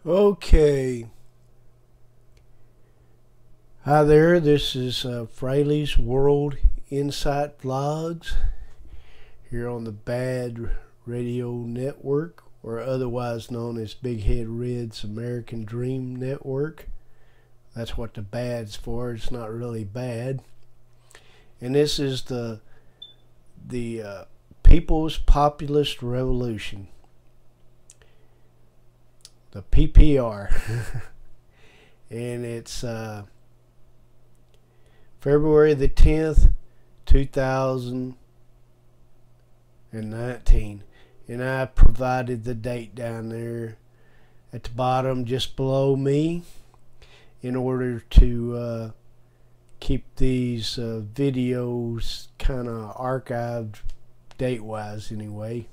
Okay. Hi there, this is Fraley's World Insight Vlogs here on the Bad Radio Network, or otherwise known as Big Head Red's American Dream Network. That's what the bad's for. It's not really bad. And this is the People's Populist Revolution, the PPR. And it's February the 10th, 2019. And I provided the date down there at the bottom just below me in order to keep these videos kind of archived date-wise anyway.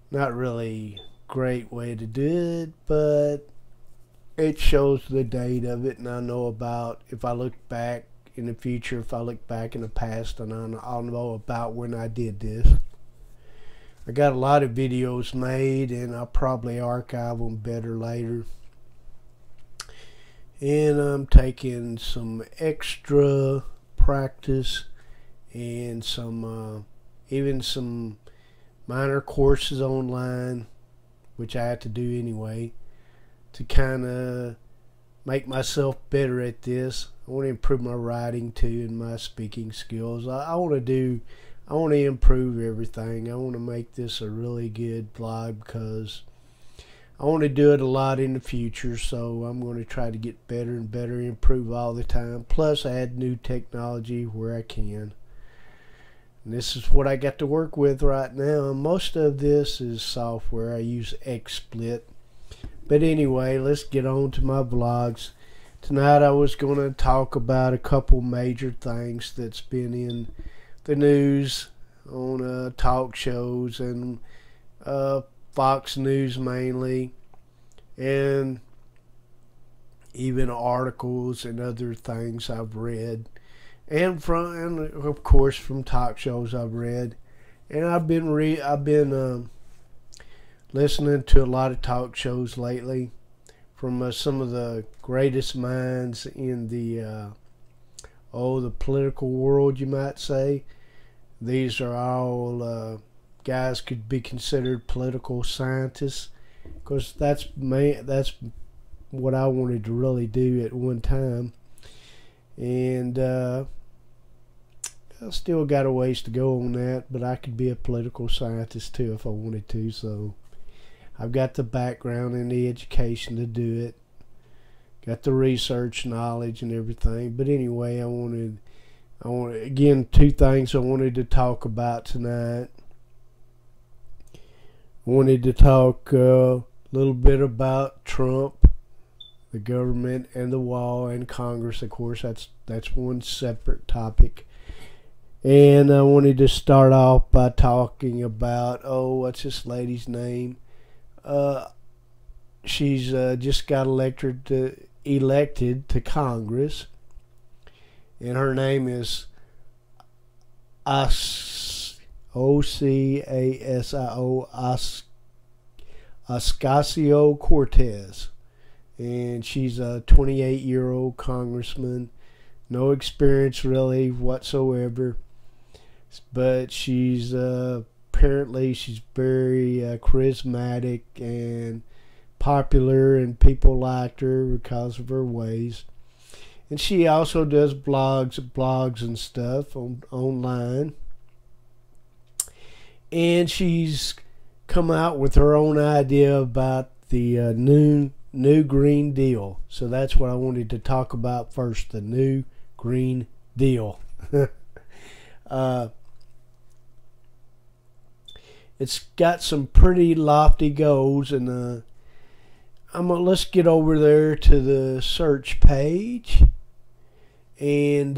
Not really great way to do it, but it shows the date of it, and I know about, if I look back in the future, if I look back in the past, and I'll know about when I did this. I got a lot of videos made, and I'll probably archive them better later. And I'm taking some extra practice and some even some minor courses online, which I have to do anyway, to kind of make myself better at this. I want to improve my writing too and my speaking skills. I want to improve everything. I want to make this a really good vlog because I want to do it a lot in the future, so I'm going to try to get better and better, improve all the time, plus add new technology where I can. And this is what I got to work with right now. Most of this is software. I use XSplit. But anyway, let's get on to my vlogs. Tonight I was going to talk about a couple major things that's been in the news on talk shows and Fox News mainly, and even articles and other things I've read, and of course from talk shows I've read. And I've been listening to a lot of talk shows lately from some of the greatest minds in the political world, you might say. These are all guys could be considered political scientists, because that's what I wanted to really do at one time. And I still got a ways to go on that, but I could be a political scientist too if I wanted to. So I've got the background and the education to do it, got the research knowledge and everything. But anyway, I wanted again, two things I wanted to talk about tonight. I wanted to talk a little bit about Trump, the government, and the wall, and Congress. Of course, that's one separate topic. And I wanted to start off by talking about, what's this lady's name? She's just got elected to Congress, and her name is Ocasio-Cortez, and she's a 28-year-old congressman, no experience really whatsoever, but she's apparently she's very charismatic and popular, and people liked her because of her ways. And she also does blogs and stuff online. And she's come out with her own idea about the new Green Deal. So that's what I wanted to talk about first, the new Green Deal. It's got some pretty lofty goals, and let's get over there to the search page. And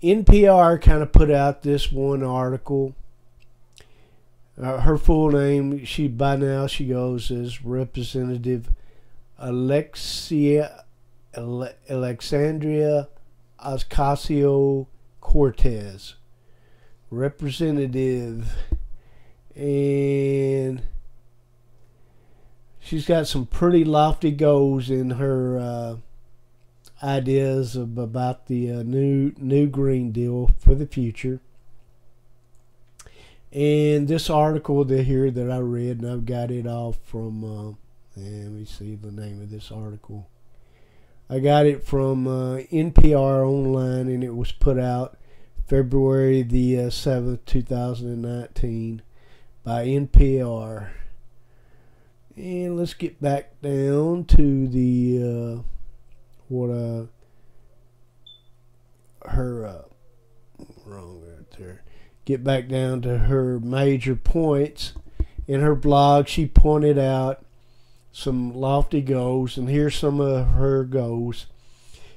NPR kind of put out this one article. Her full name, by now she goes as Representative Alexandria Ocasio-Cortez. Representative. And she's got some pretty lofty goals in her ideas about the new Green Deal for the future. And this article here that I read, and I've got it off from, let me see the name of this article. I got it from NPR Online, and it was put out February the 7th, 2019 by NPR. And let's get back down to the, wrong right there. Get back down to her major points. In her blog, she pointed out some lofty goals, and here's some of her goals.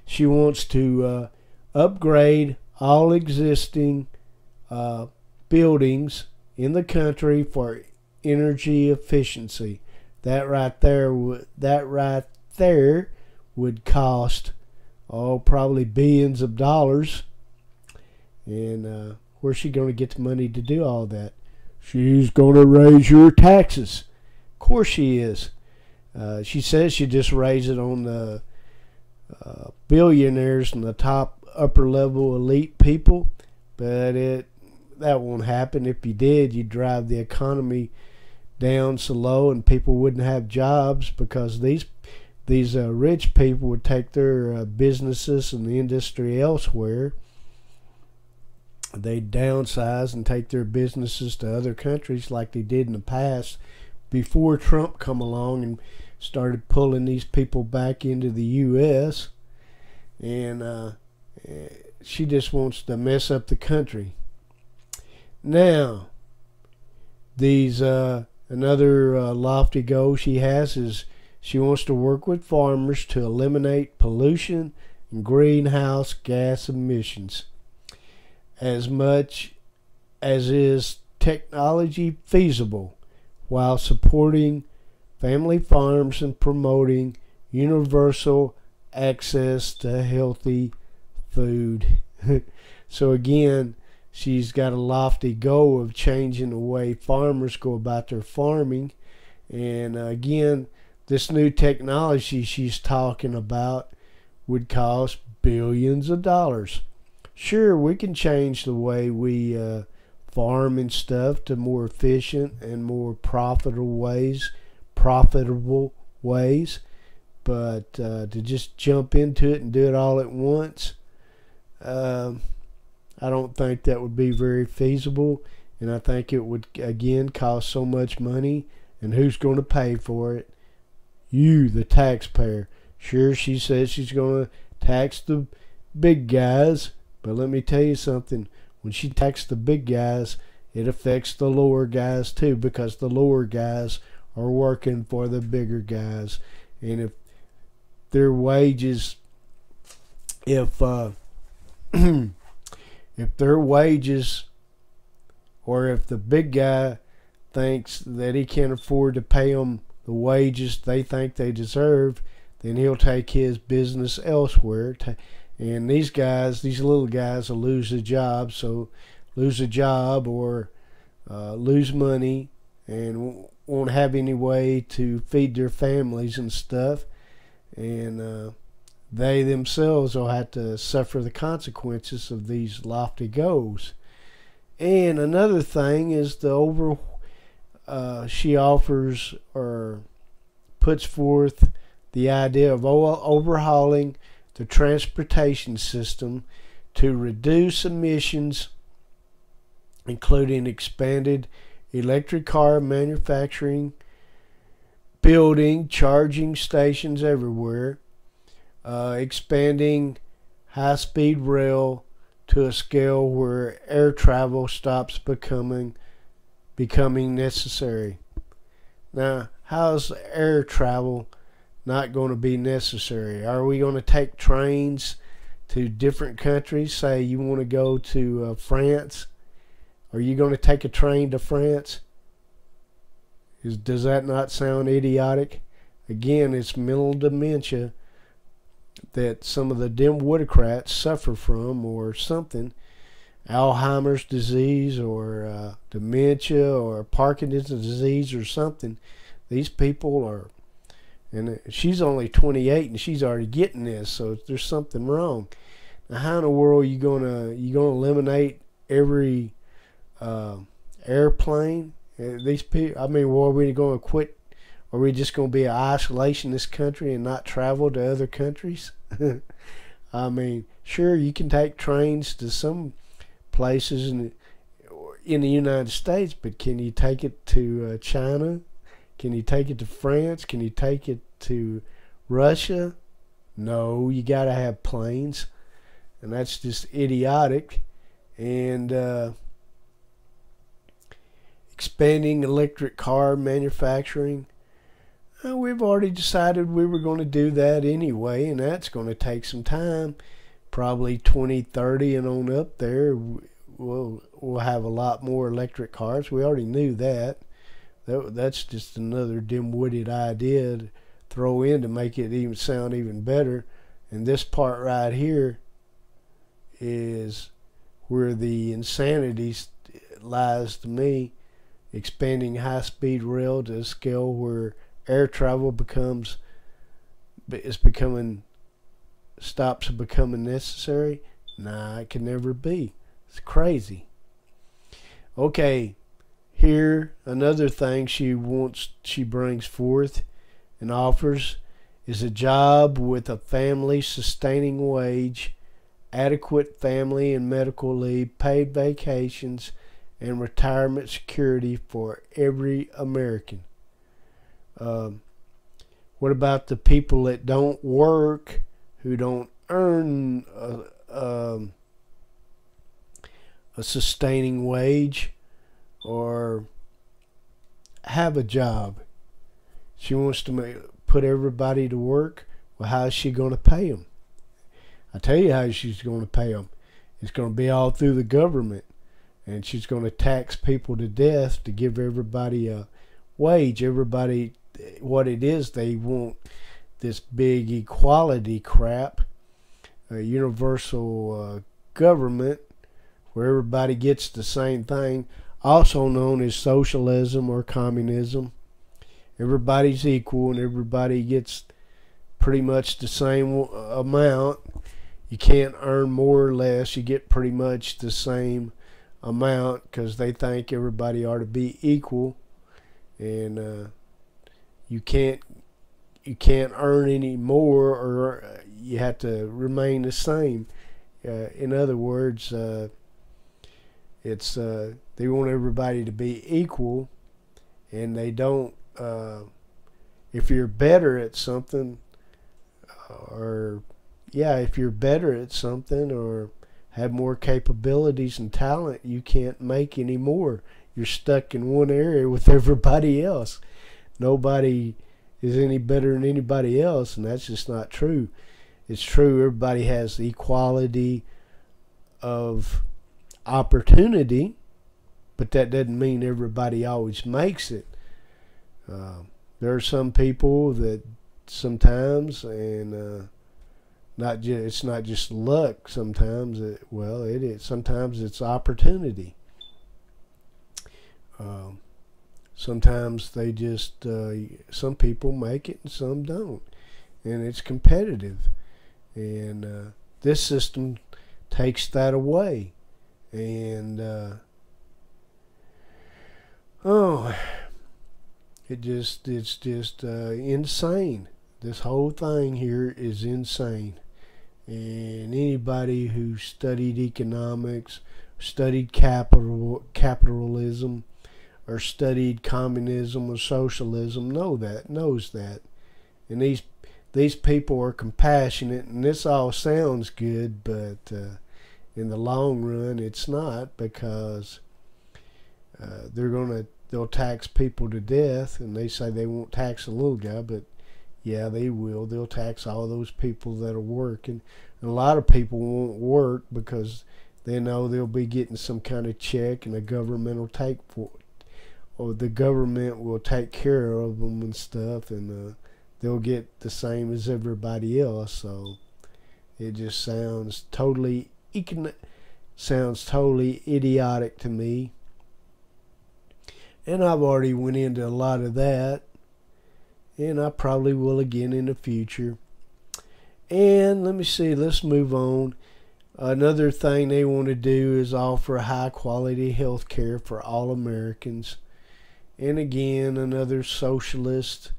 She wants to upgrade all existing buildings in the country for energy efficiency. That right there would cost probably billions of dollars. And where's she going to get the money to do all that? She's going to raise your taxes. Of course she is. She says she just raised it on the billionaires and the top upper level elite people, but that won't happen. If you did, you'd drive the economy down so low and people wouldn't have jobs, because these rich people would take their businesses and the industry elsewhere. They downsize and take their businesses to other countries like they did in the past before Trump come along and started pulling these people back into the U.S. And she just wants to mess up the country. Now, another lofty goal she has is she wants to work with farmers to eliminate pollution and greenhouse gas emissions as much as is technology feasible, while supporting family farms and promoting universal access to healthy food. So again, she's got a lofty goal of changing the way farmers go about their farming. And again, this new technology she's talking about would cost billions of dollars. Sure, we can change the way we farm and stuff to more efficient and more profitable ways, but to just jump into it and do it all at once, I don't think that would be very feasible, and I think it would again cost so much money. And who's going to pay for it? You, the taxpayer. Sure, she says she's going to tax the big guys, but let me tell you something. When she taxes the big guys, it affects the lower guys too, because the lower guys are working for the bigger guys. And if their wages, if their wages, or if the big guy thinks that he can't afford to pay them the wages they think they deserve, then he'll take his business elsewhere. And these little guys will lose a job, or lose money, and won't have any way to feed their families and stuff. And they themselves will have to suffer the consequences of these lofty goals. And another thing is she offers or puts forth the idea of overhauling the transportation system to reduce emissions, including expanded electric car manufacturing, building charging stations everywhere, expanding high-speed rail to a scale where air travel stops becoming necessary. Now, how's air travel not going to be necessary? Are we going to take trains to different countries? Say you want to go to France. Are you going to take a train to France? Does that not sound idiotic? Again, it's mental dementia that some of the Democrats suffer from, or something. Alzheimer's disease, or dementia, or Parkinson's disease, or something. These people are And she's only 28 and she's already getting this, so there's something wrong. Now, how in the world are you gonna eliminate every airplane? These people, I mean, well, are we going to quit? Are we just going to be an isolationist country and not travel to other countries? I mean, sure, you can take trains to some places in the United States, but can you take it to China? Can you take it to France? Can you take it to Russia? No, you got to have planes, and that's just idiotic. And expanding electric car manufacturing, we've already decided we were going to do that anyway, and that's going to take some time. Probably 2030 and on up there, we'll have a lot more electric cars. We already knew that. That's just another dim-witted idea to throw in to make it even sound even better. And this part right here is where the insanity lies to me. Expanding high-speed rail to a scale where air travel stops becoming necessary. Nah, it can never be. It's crazy. Okay, here another thing she brings forth and offers is a job with a family sustaining wage, adequate family and medical leave, paid vacations, and retirement security for every American. What about the people that don't work, who don't earn a sustaining wage or have a job? She wants to put everybody to work. Well, how is she going to pay them? I tell you how she's going to pay them. It's going to be all through the government. And she's going to tax people to death to give everybody a wage. Everybody, what it is, they want this big equality crap, a universal government where everybody gets the same thing, also known as socialism or communism. Everybody's equal and everybody gets pretty much the same amount. You can't earn more or less. You get pretty much the same amount because they think everybody ought to be equal, and you can't earn any more, or you have to remain the same. In other words, it's they want everybody to be equal, and they don't. If you're better at something, if you're better at something or have more capabilities and talent, you can't make any more. You're stuck in one area with everybody else. Nobody is any better than anybody else, and that's just not true. It's true everybody has equality of opportunity, but that doesn't mean everybody always makes it. There are some people that sometimes, and it's not just luck. Sometimes it is. Sometimes it's opportunity. Sometimes they just some people make it and some don't, and it's competitive. And this system takes that away, and it's just insane. This whole thing here is insane. And anybody who studied economics, studied capitalism, or studied communism or socialism knows that. And these people are compassionate, and this all sounds good, but in the long run, it's not, because they'll tax people to death, and they say they won't tax a little guy, but yeah, they will. They'll tax all those people that are working. And a lot of people won't work because they know they'll be getting some kind of check, and the government will the government will take care of them and stuff, and they'll get the same as everybody else. So it just sounds totally idiotic to me. And I've already went into a lot of that. and I probably will again in the future. And let me see, let's move on. Another thing they want to do is offer high quality health care for all Americans. And again, another socialist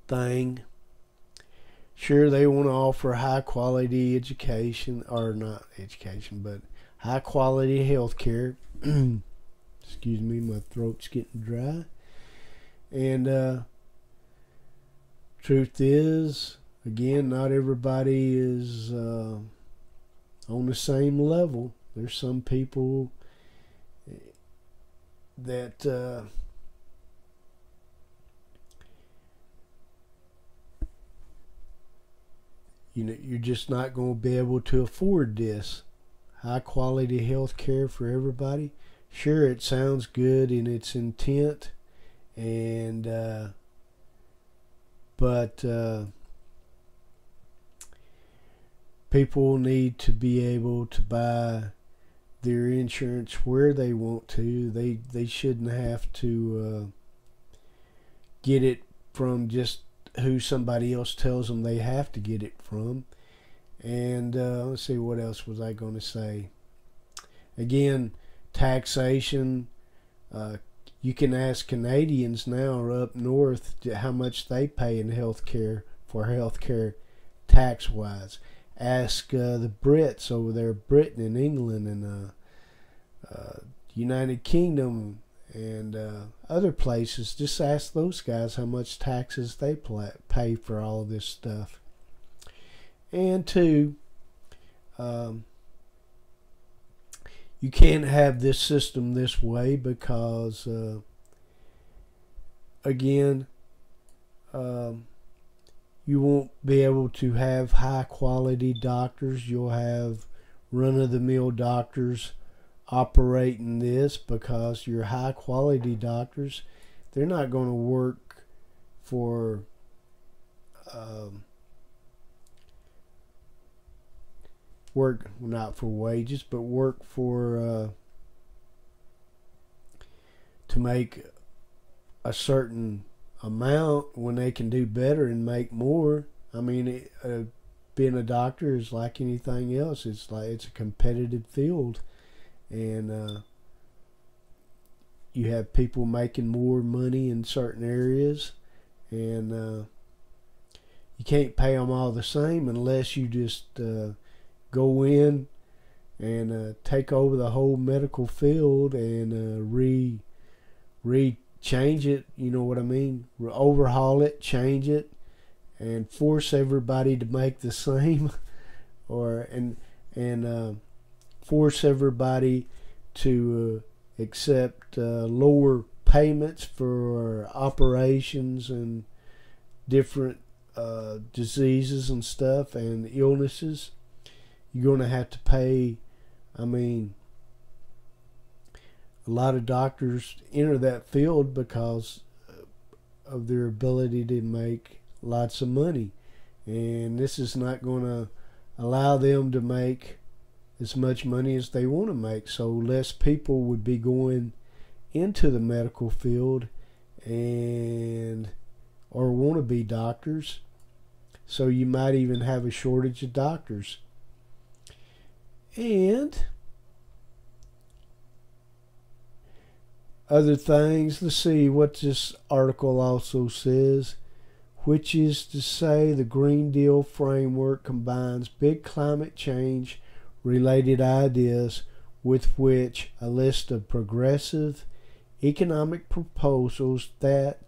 thing. Sure, they want to offer high quality education, or not education, but high quality health care. Excuse me, my throat's getting dry. And truth is, again, not everybody is on the same level. There's some people that you're just not going to be able to afford this high quality health care for everybody. Sure, it sounds good in its intent, and but people need to be able to buy their insurance where they want to. They shouldn't have to get it from just who somebody else tells them they have to get it from. And let's see, what else was I going to say? Again, taxation. You can ask Canadians now up north how much they pay in healthcare for healthcare tax-wise. Ask the Brits over there, Britain and England and United Kingdom and other places. Just ask those guys how much taxes they pay for all of this stuff. And two, you can't have this system this way because, again, you won't be able to have high quality doctors. You'll have run-of-the-mill doctors operating this because your high quality doctors, they're not going to work for not for wages, but work for to make a certain amount when they can do better and make more. I mean, being a doctor is like anything else. It's a competitive field, and you have people making more money in certain areas, and you can't pay them all the same unless you just go in and take over the whole medical field and change it, you know what I mean? Overhaul it, change it, and force everybody to make the same, and force everybody to accept lower payments for operations and different diseases and stuff and illnesses. You're going to have to pay. I mean, a lot of doctors enter that field because of their ability to make lots of money, and this is not going to allow them to make as much money as they want to make. So less people would be going into the medical field and or want to be doctors. So you might even have a shortage of doctors. And other things, let's see what this article also says, which is to say the Green Deal framework combines big climate change related ideas with which a list of progressive economic proposals that,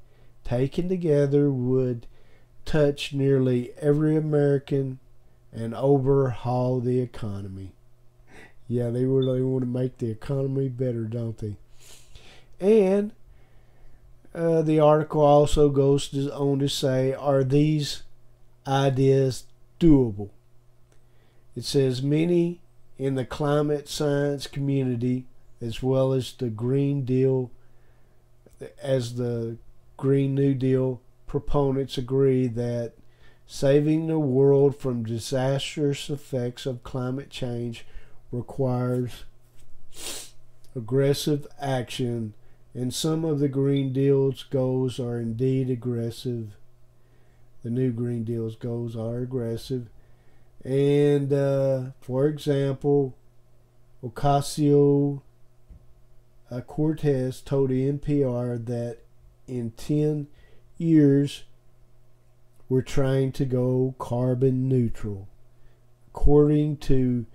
taken together, would touch nearly every American and overhaul the economy. Yeah, they really want to make the economy better, don't they? And the article also goes on to say, are these ideas doable? It says many in the climate science community, as well as the Green Deal, as the Green New Deal proponents, agree that saving the world from disastrous effects of climate change requires aggressive action and some of the Green Deal's goals are indeed aggressive. The new Green Deal's goals are aggressive. And, for example, Ocasio-Cortez told the NPR that in 10 years we're trying to go carbon neutral. According to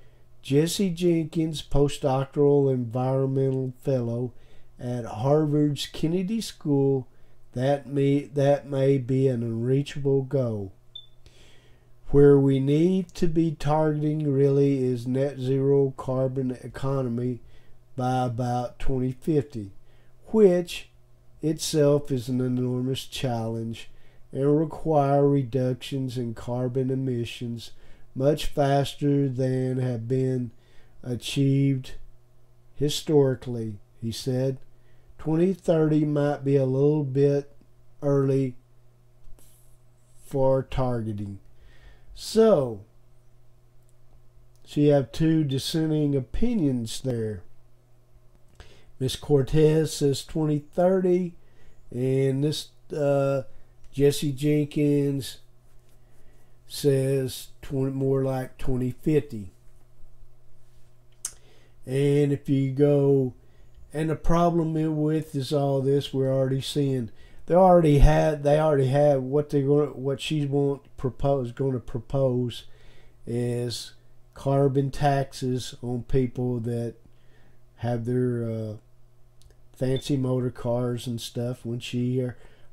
Jesse Jenkins, postdoctoral environmental fellow at Harvard's Kennedy School, that may be an unreachable goal. Where we need to be targeting really is net zero carbon economy by about 2050, which itself is an enormous challenge and require reductions in carbon emissions much faster than have been achieved historically, he said. 2030 might be a little bit early for targeting. So you have two dissenting opinions there. Miss Cortez says 2030, and this Jesse Jenkins says more like 2050. And if you go, and the problem with is all this, we're already seeing they already have what she's going to propose is carbon taxes on people that have their fancy motor cars and stuff, when she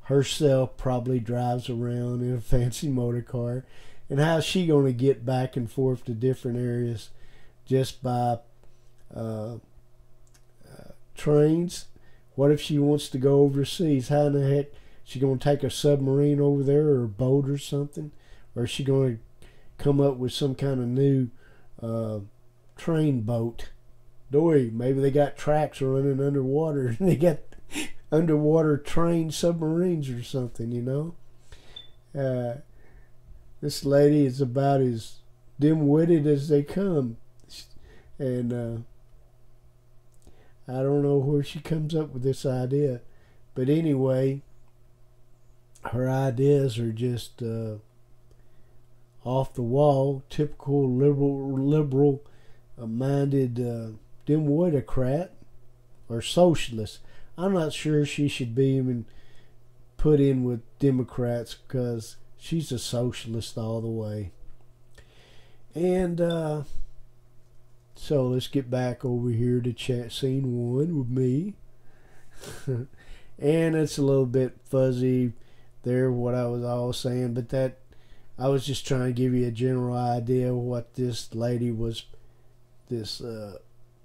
herself probably drives around in a fancy motor car. And how's she going to get back and forth to different areas just by trains? What if she wants to go overseas? How in the heck is she going to take a submarine over there, or a boat or something? Or is she going to come up with some kind of new train boat? Maybe they got tracks running underwater and they got underwater train submarines or something, you know? This lady is about as dim-witted as they come. And I don't know where she comes up with this idea. But anyway, her ideas are just off the wall, typical liberal-minded dim-witted or socialist. I'm not sure she should be even put in with Democrats, because she's a socialist all the way. And so let's get back over here to chat scene 1 with me. And it's a little bit fuzzy there, what I was all saying, but that I was just trying to give you a general idea of what this lady was, this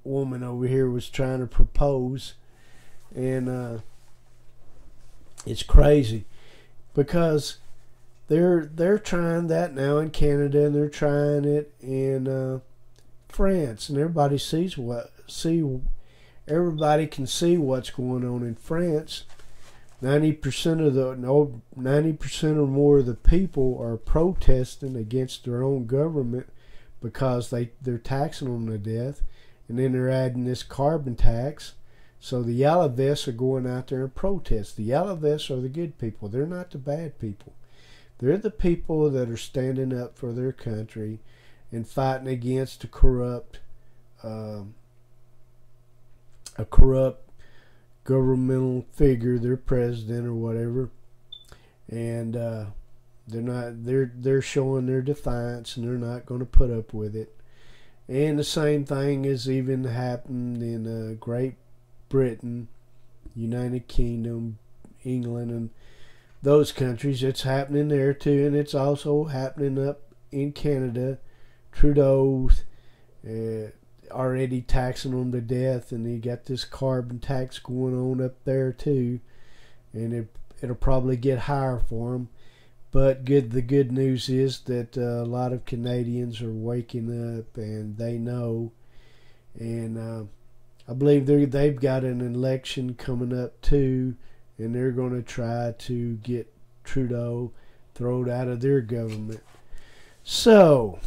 woman over here was trying to propose. And it's crazy, because they're trying that now in Canada, and they're trying it in France, and everybody can see what's going on in France. 90% or more of the people are protesting against their own government because they're taxing them to death, and then they're adding this carbon tax. So the yellow vests are going out there and protest. The yellow vests are the good people. They're not the bad people. They're the people that are standing up for their country and fighting against a corrupt governmental figure, their president or whatever. And they're showing their defiance, and they're not going to put up with it. And the same thing has even happened in Great Britain, United Kingdom, England, and those countries. It's happening there too, and it's also happening up in Canada. Trudeau's already taxing them to death, and you got this carbon tax going on up there too, and it'll probably get higher for them. But the good news is that a lot of Canadians are waking up, and they know. And I believe they've got an election coming up too, and they're going to try to get Trudeau thrown out of their government. So,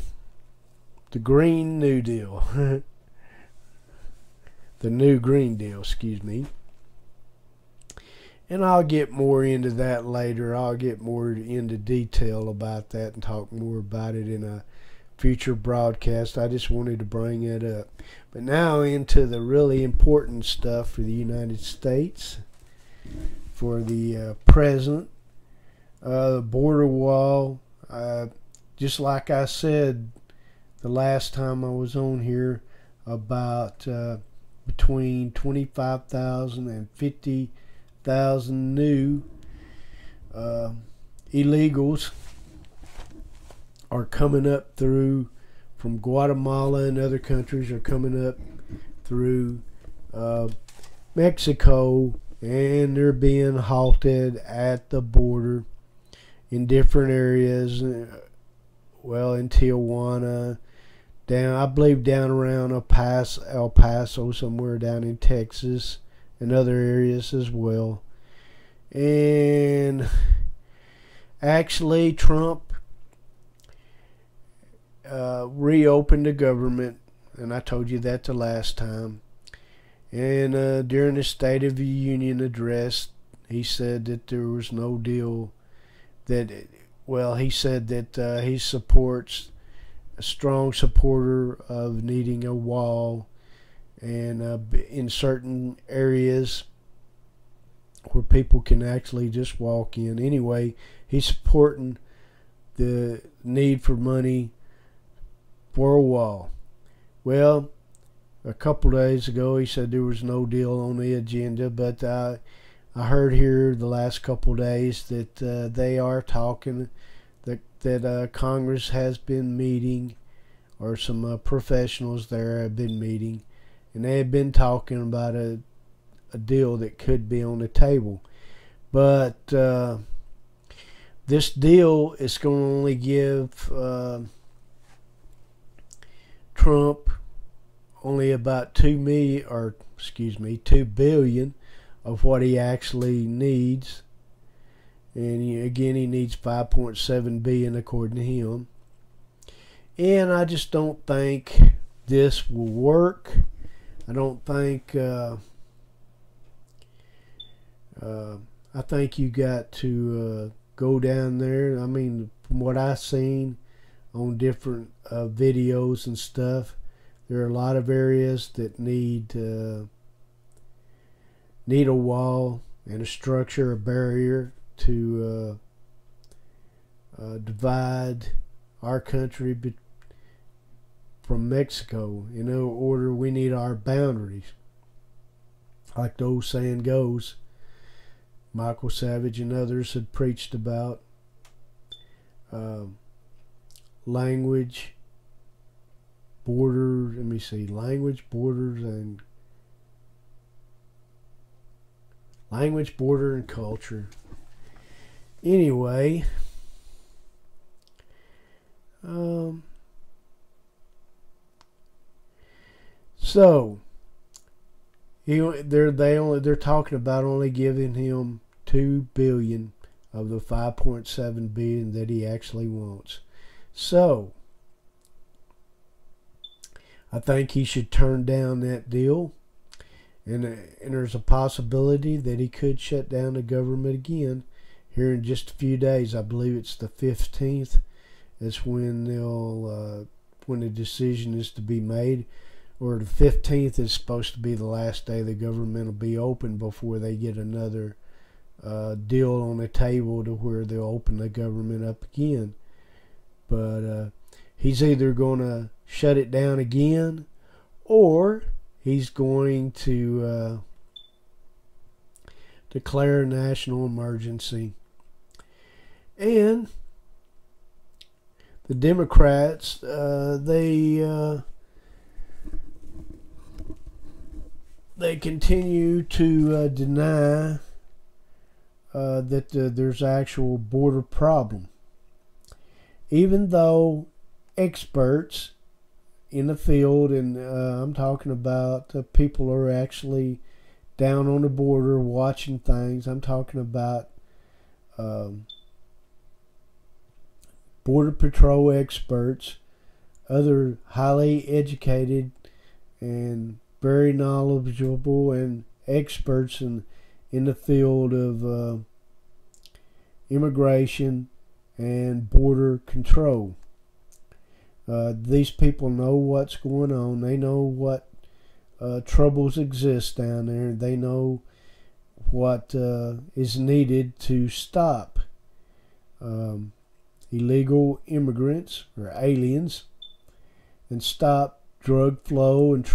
the Green New Deal. The new Green Deal, excuse me. And I'll get more into that later. I'll get more into detail about that and talk more about it in a future broadcast. I just wanted to bring it up. But now into the really important stuff for the United States, for the present. The border wall, just like I said the last time I was on here, about between 25,000 and 50,000 new illegals are coming up through from Guatemala and other countries, are coming up through Mexico, and they're being halted at the border in different areas. Well, in Tijuana, down, I believe down around El Paso, somewhere down in Texas, and other areas as well. And actually, Trump reopened the government, and I told you that the last time. And during the State of the Union address, he said that there was no deal. He said that he supports, a strong supporter of needing a wall, and in certain areas where people can actually just walk in. Anyway, he's supporting the need for money for a wall. Well, a couple days ago he said there was no deal on the agenda, but I heard here the last couple days that they are talking, that Congress has been meeting, or some professionals there have been meeting, and they have been talking about a deal that could be on the table. But this deal is going to only give Trump only about $2 billion of what he actually needs. And he needs $5.7 billion according to him. And I just don't think this will work. I don't think. I think you got to go down there. I mean, from what I've seen on different videos and stuff, there are a lot of areas that need a wall and a structure, a barrier to divide our country from Mexico. In order, we need our boundaries. Like the old saying goes, Michael Savage and others had preached about language, border, language, borders, and language, border, and culture. Anyway, so they're talking about only giving him $2 billion of the $5.7 billion that he actually wants. So I think he should turn down that deal, and there's a possibility that he could shut down the government again here in just a few days. I believe it's the 15th. That's when when the decision is to be made, or the 15th is supposed to be the last day the government will be open before they get another deal on the table to where they'll open the government up again. But he's either going to shut it down again, or he's going to declare a national emergency. And the Democrats, they continue to deny that there's actual border problem, even though experts in the field, and I'm talking about people who are actually down on the border watching things. I'm talking about Border Patrol experts, other highly educated and very knowledgeable and experts in in the field of immigration and border control. These people know what's going on. They know what troubles exist down there. They know what is needed to stop illegal immigrants or aliens and stop drug flow and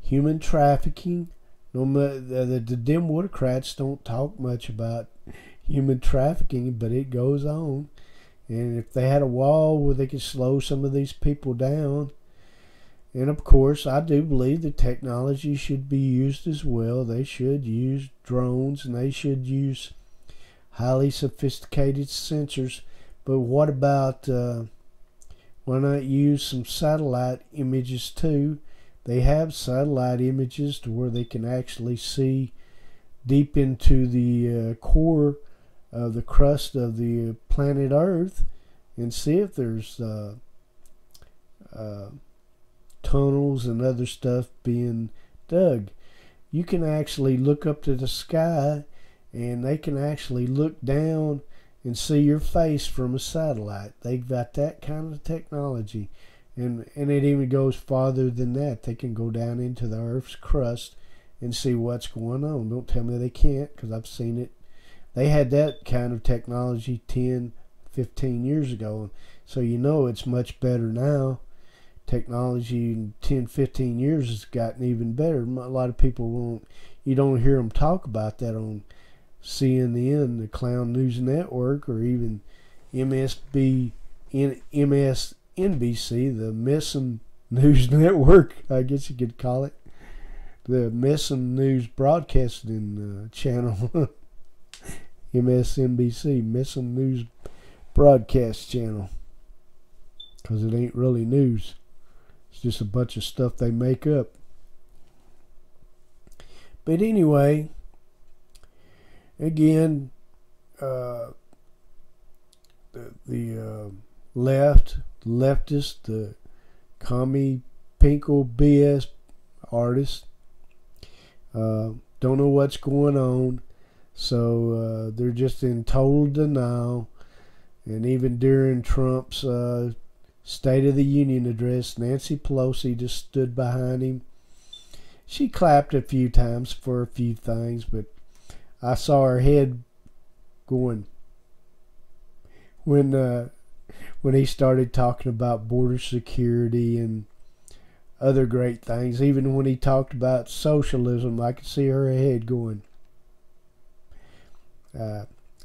human trafficking. The Democrats don't talk much about human trafficking, but it goes on. And if they had a wall where they could slow some of these people down, and of course I do believe that technology should be used as well. They should use drones and they should use highly sophisticated sensors. But what about why not use some satellite images too? They have satellite images to where they can actually see deep into the core of the crust of the planet Earth and see if there's tunnels and other stuff being dug. You can actually look up to the sky and they can actually look down and see your face from a satellite. They've got that kind of technology. And it even goes farther than that. They can go down into the Earth's crust and see what's going on. Don't tell me they can't, because I've seen it. They had that kind of technology 10, 15 years ago. So you know it's much better now. Technology in 10, 15 years has gotten even better. A lot of people won't, you don't hear them talk about that on CNN, the Clown News Network, or even MSNBC, the Missing News Network, I guess you could call it. The Missing News Broadcasting Channel. MSNBC, Missing News Broadcast Channel. Because it ain't really news. It's just a bunch of stuff they make up. But anyway, again, the leftist, the commie pinkle BS artists don't know what's going on, so they're just in total denial. And even during Trump's State of the Union address, Nancy Pelosi just stood behind him. She clapped a few times for a few things, but I saw her head going when he started talking about border security and other great things. Even when he talked about socialism, I could see her head going.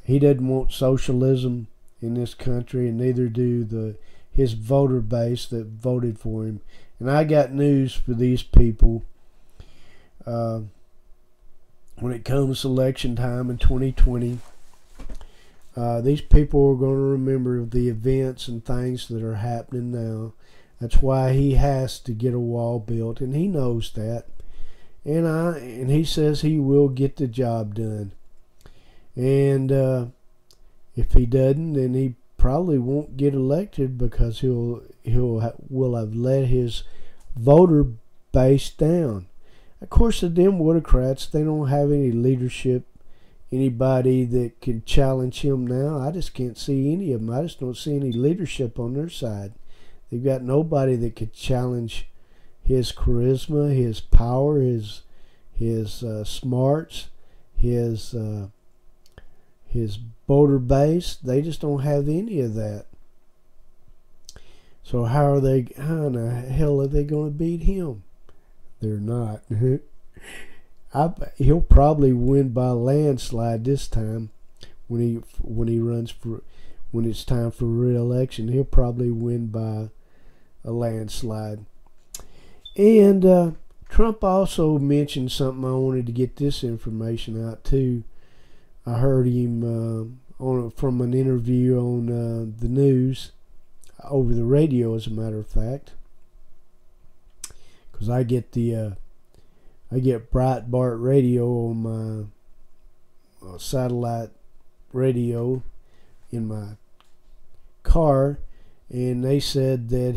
He doesn't want socialism in this country, and neither do his voter base that voted for him. And I got news for these people. When it comes to election time in 2020, these people are going to remember the events and things that are happening now. That's why he has to get a wall built, and he knows that. And he says he will get the job done. And if he doesn't, then he probably won't get elected, because will have let his voter base down. Of course, the Democrats, they don't have any leadership, anybody that can challenge him now. I just can't see any of them. I just don't see any leadership on their side. They've got nobody that could challenge his charisma, his power, his smarts, his voter base. They just don't have any of that. So how in the hell are they going to beat him? They're not. He'll probably win by a landslide this time. When he runs for, when it's time for re-election, he'll probably win by a landslide. And Trump also mentioned something. I wanted to get this information out too. I heard him from an interview on the news, over the radio, as a matter of fact. Because I get Breitbart radio on my satellite radio in my car, and they said that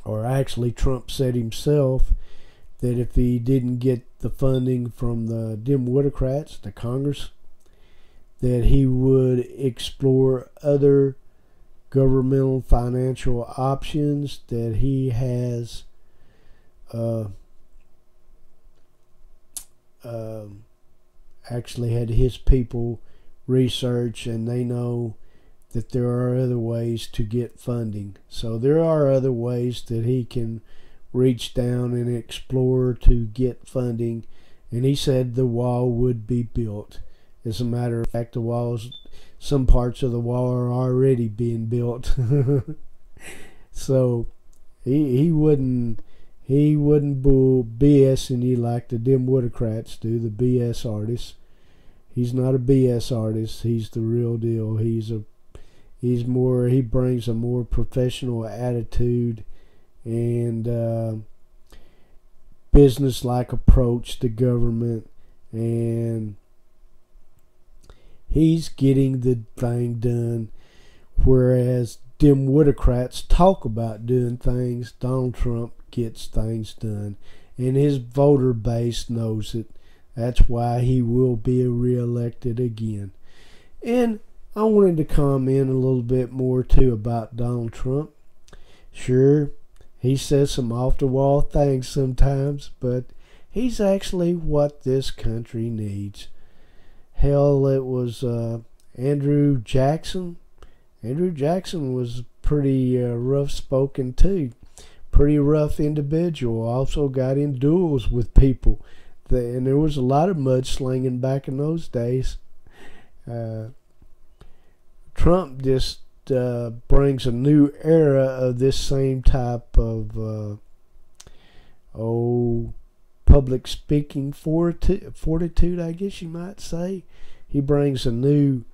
or actually Trump said himself, that if he didn't get the funding from the Democrats, the Congress, that he would explore other governmental financial options, that he has actually had his people research, and they know that there are other ways to get funding. So there are other ways that he can reach down and explore to get funding, and he said the wall would be built. As a matter of fact, some parts of the wall are already being built. So he wouldn't bull BSing you like the Democrats do, the BS artists. He's not a BS artist. He's the real deal. He brings a more professional attitude and business-like approach to government, and he's getting the thing done. Whereas Democrats talk about doing things, Donald Trump gets things done, and his voter base knows it. That's why he will be reelected again. And I wanted to comment a little bit more too about Donald Trump. Sure, he says some off-the-wall things sometimes, but he's actually what this country needs. Hell, it was Andrew Jackson. Andrew Jackson was pretty rough-spoken too. Pretty rough individual. Also got in duels with people. And there was a lot of mudslinging back in those days. Trump just brings a new era of this same type of public speaking fortitude, I guess you might say. He brings a new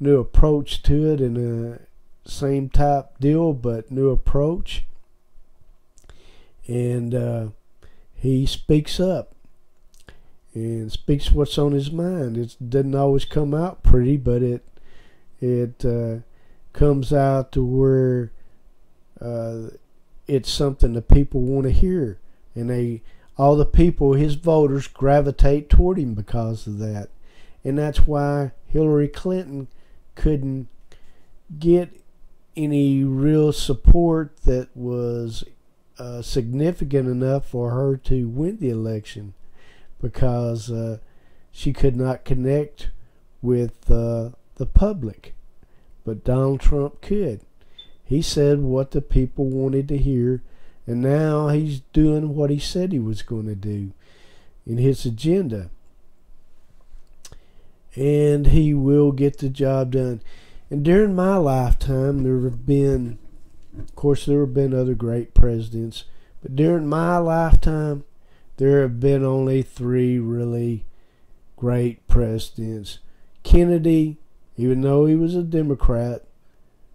approach to it, and a same type deal, but new approach. And he speaks up and speaks what's on his mind. It doesn't always come out pretty, but it comes out to where it's something that people want to hear, and all the people, his voters, gravitate toward him because of that. And that's why Hillary Clinton couldn't get any real support that was significant enough for her to win the election, because she could not connect with the public. But Donald Trump could. He said what the people wanted to hear, and now he's doing what he said he was going to do in his agenda. And he will get the job done. And during my lifetime, there have been other great presidents, but during my lifetime, there have been only 3 really great presidents. Kennedy, even though he was a Democrat,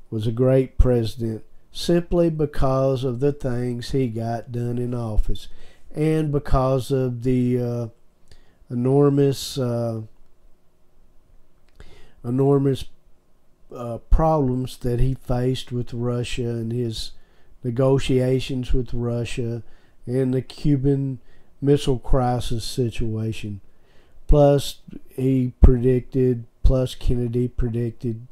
was a great president simply because of the things he got done in office, and because of the enormous problems that he faced with Russia, and his negotiations with Russia, and the Cuban Missile Crisis situation. Plus Kennedy predicted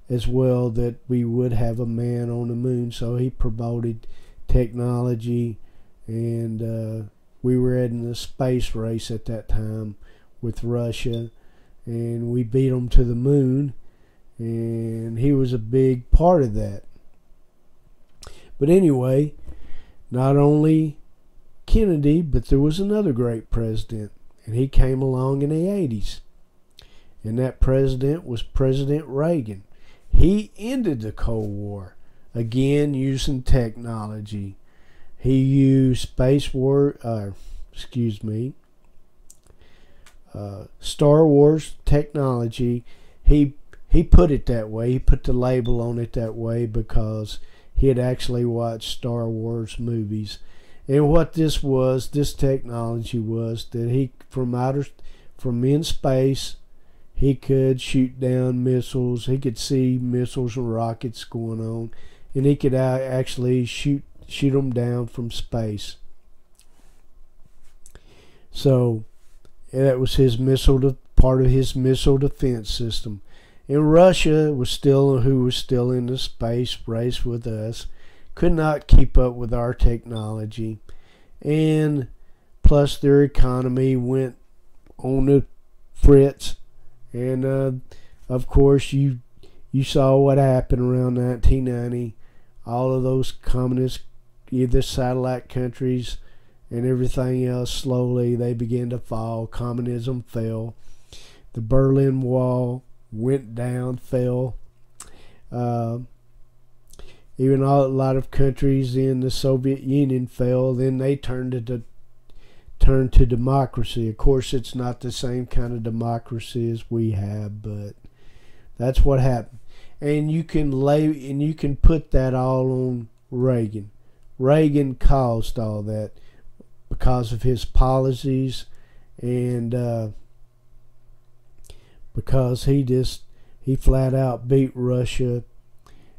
as well that we would have a man on the moon, so he promoted technology, and we were in the space race at that time with Russia, and we beat them to the moon, and he was a big part of that. But anyway, not only Kennedy, but there was another great president, and he came along in the 80s, and that president was President Reagan. He ended the Cold War, again using technology. He used Star Wars technology. He put it that way. He put the label on it that way because he had actually watched Star Wars movies. And what this technology was that he, from in space, he could shoot down missiles. He could see missiles and rockets going on, and he could actually shoot them down from space. So that was his part of his missile defense system. And Russia was still in the space race with us, could not keep up with our technology, and plus their economy went on the fritz. And of course, you saw what happened around 1990. All of those communist, either satellite countries and everything else, slowly they began to fall. Communism fell. The Berlin Wall went down, fell. Even a lot of countries in the Soviet Union fell. Then they turned to democracy. Of course, it's not the same kind of democracy as we have, but that's what happened. And you can put that all on Reagan. Reagan caused all that because of his policies, and because he flat out beat Russia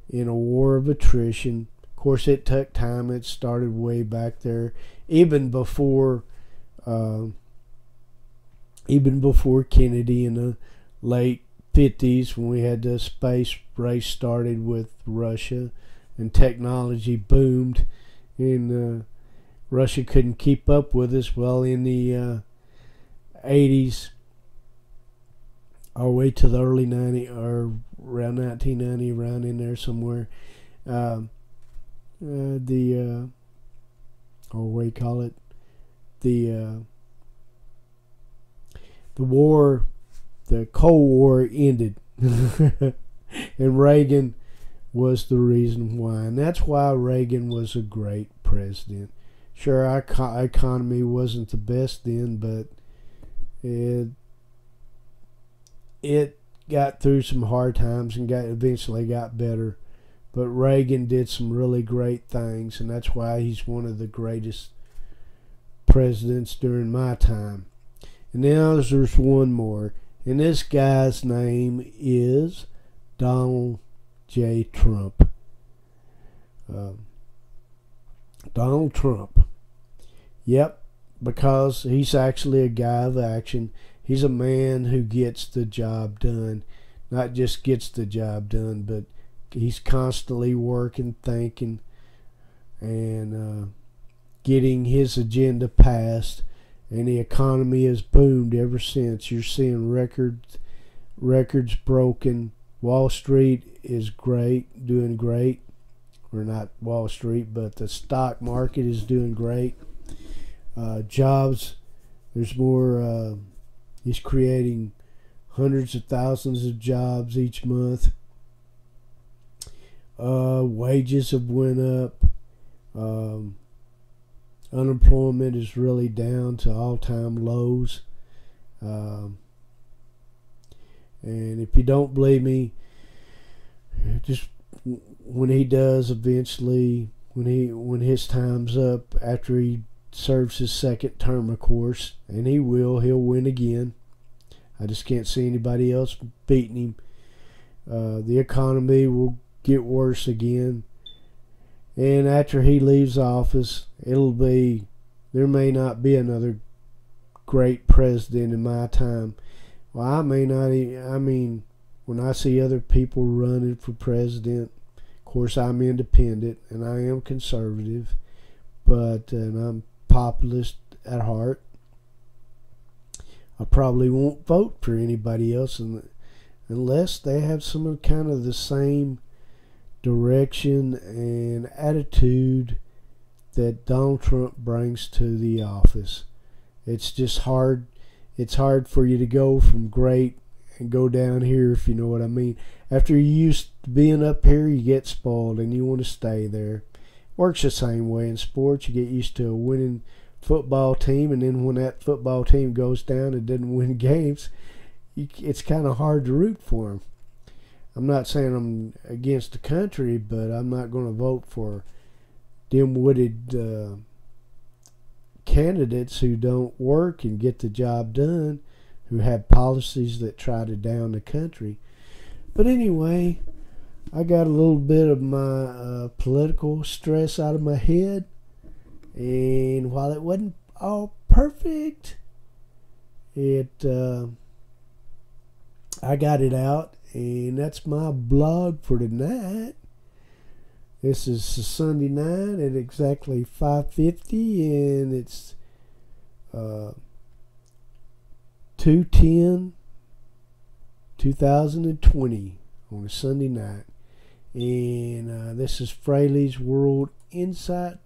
in a war of attrition. Of course, it took time. It started way back there, even before Kennedy in the late 50s, when we had the space race started with Russia and technology boomed, and Russia couldn't keep up with us. Well, in the 80s, all the way to the early 90s, or around 1990, around in there somewhere, what do you call it? The war, the Cold War ended, and Reagan was the reason why, and that's why Reagan was a great president. Sure, our economy wasn't the best then, but it got through some hard times and eventually got better. But Reagan did some really great things, and that's why he's one of the greatest presidents during my time. And now there's one more, and this guy's name is Donald J. Trump. Donald Trump. Yep, because he's actually a guy of action. He's a man who gets the job done. Not just gets the job done, but he's constantly working, thinking, and getting his agenda passed. And the economy has boomed ever since. You're seeing records broken. Wall Street is great, doing great. Or not Wall Street, but the stock market is doing great. Jobs, there's more. He's creating hundreds of thousands of jobs each month. Wages have went up. Unemployment is really down to all-time lows. And if you don't believe me, just when he does eventually, when his time's up, after he serves his second term, of course, and he'll win again. I just can't see anybody else beating him. The economy will get worse again, and after he leaves office, there may not be another great president in my time. Well, I may not. I mean, when I see other people running for president, of course I'm independent and I am conservative, and I'm populist at heart. I probably won't vote for anybody else unless they have some kind of the same direction and attitude that Donald Trump brings to the office. It's just hard. It's hard for you to go from great and go down here, if you know what I mean. After you're used to being up here, you get spoiled and you want to stay there. Works the same way in sports. You get used to a winning football team, and then when that football team goes down and doesn't win games, it's kind of hard to root for them. I'm not saying I'm against the country, but I'm not going to vote for dim-witted candidates who don't work and get the job done, who have policies that try to down the country. But anyway, I got a little bit of my political stress out of my head, and while it wasn't all perfect, I got it out, and that's my blog for tonight. This is a Sunday night at exactly 5:50, and it's 2/10/2020 on a Sunday night. And this is Fraley's World Insight